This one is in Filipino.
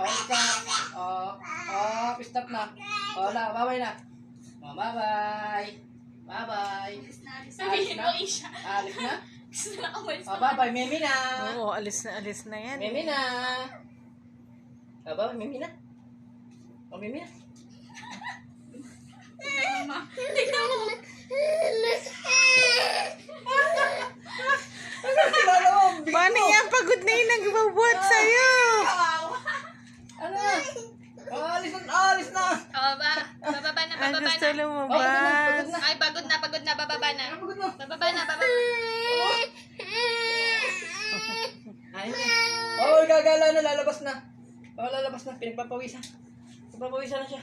stop. Stop. Stop na. Bye-bye na. Bye-bye. Bye-bye. Sabihin mo, Isha. Alis na? Gusto na umalis. Bye-bye, Mimi na. Oo, alis na yan. Mimi na. Bye-bye, Mimi na. Mimi na. Tignan mo. Paano yan? Pagod na yun nagbabuhat sa'yo. Ano? Alis na. Bababa na, Ang bababa gusto na. lumabas. Ay, pagod na, bababa na. Pagod na. Bababa na, bababa. Oh, gagala na, lalabas na. Lalabas na, pinagpapawisan. Pinagpapawisan na siya.